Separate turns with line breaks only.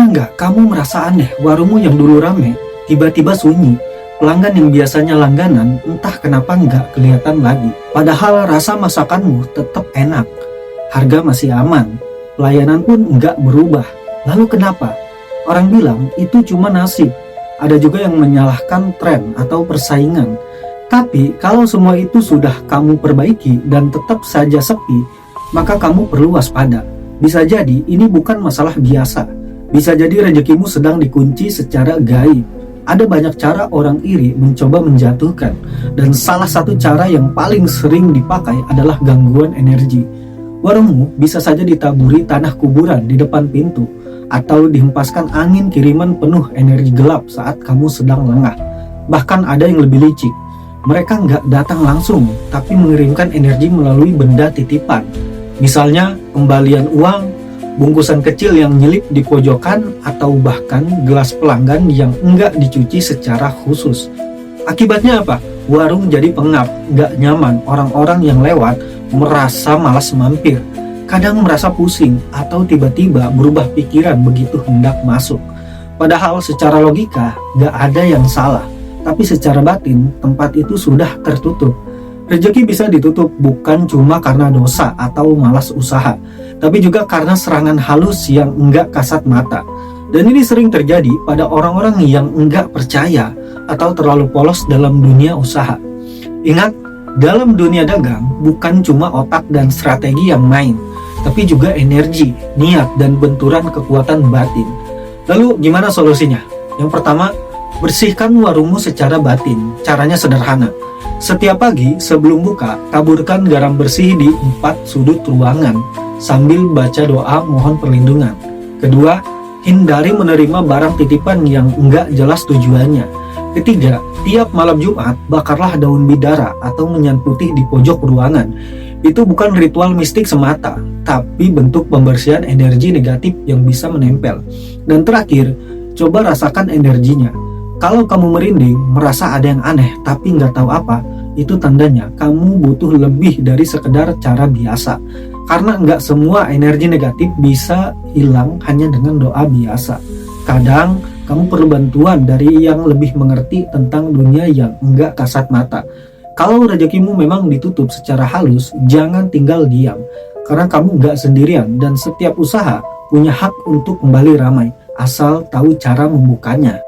Pernah nggak kamu merasa aneh warungmu yang dulu rame, tiba-tiba sunyi? Pelanggan yang biasanya langganan entah kenapa nggak kelihatan lagi. Padahal rasa masakanmu tetap enak, harga masih aman, pelayanan pun nggak berubah. Lalu kenapa? Orang bilang itu cuma nasib. Ada juga yang menyalahkan tren atau persaingan. Tapi kalau semua itu sudah kamu perbaiki dan tetap saja sepi, maka kamu perlu waspada. Bisa jadi ini bukan masalah biasa. Bisa jadi rezekimu sedang dikunci secara gaib. Ada banyak cara orang iri mencoba menjatuhkan, dan salah satu cara yang paling sering dipakai adalah gangguan energi. Warungmu bisa saja ditaburi tanah kuburan di depan pintu, atau dihempaskan angin kiriman penuh energi gelap saat kamu sedang lengah. Bahkan ada yang lebih licik. Mereka nggak datang langsung, tapi mengirimkan energi melalui benda titipan. Misalnya kembalian uang, bungkusan kecil yang nyelip di pojokan, atau bahkan gelas pelanggan yang enggak dicuci secara khusus. Akibatnya apa? Warung jadi pengap, nggak nyaman. Orang-orang yang lewat merasa malas mampir, kadang merasa pusing, atau tiba-tiba berubah pikiran begitu hendak masuk. Padahal secara logika nggak ada yang salah, tapi secara batin tempat itu sudah tertutup. Rezeki bisa ditutup bukan cuma karena dosa atau malas usaha, tapi juga karena serangan halus yang enggak kasat mata. Dan ini sering terjadi pada orang-orang yang enggak percaya atau terlalu polos dalam dunia usaha. Ingat, dalam dunia dagang bukan cuma otak dan strategi yang main, tapi juga energi, niat, dan benturan kekuatan batin. Lalu gimana solusinya? Yang pertama, bersihkan warungmu secara batin. Caranya sederhana. Setiap pagi sebelum buka, taburkan garam bersih di 4 sudut ruangan sambil baca doa mohon perlindungan. Kedua, hindari menerima barang titipan yang enggak jelas tujuannya. Ketiga, tiap malam Jumat bakarlah daun bidara atau menyan putih di pojok ruangan. Itu bukan ritual mistik semata, tapi bentuk pembersihan energi negatif yang bisa menempel. Dan terakhir, coba rasakan energinya. Kalau kamu merinding, merasa ada yang aneh tapi nggak tahu apa, itu tandanya kamu butuh lebih dari sekedar cara biasa. Karena nggak semua energi negatif bisa hilang hanya dengan doa biasa. Kadang kamu perlu bantuan dari yang lebih mengerti tentang dunia yang nggak kasat mata. Kalau rezekimu memang ditutup secara halus, jangan tinggal diam. Karena kamu nggak sendirian dan setiap usaha punya hak untuk kembali ramai, asal tahu cara membukanya.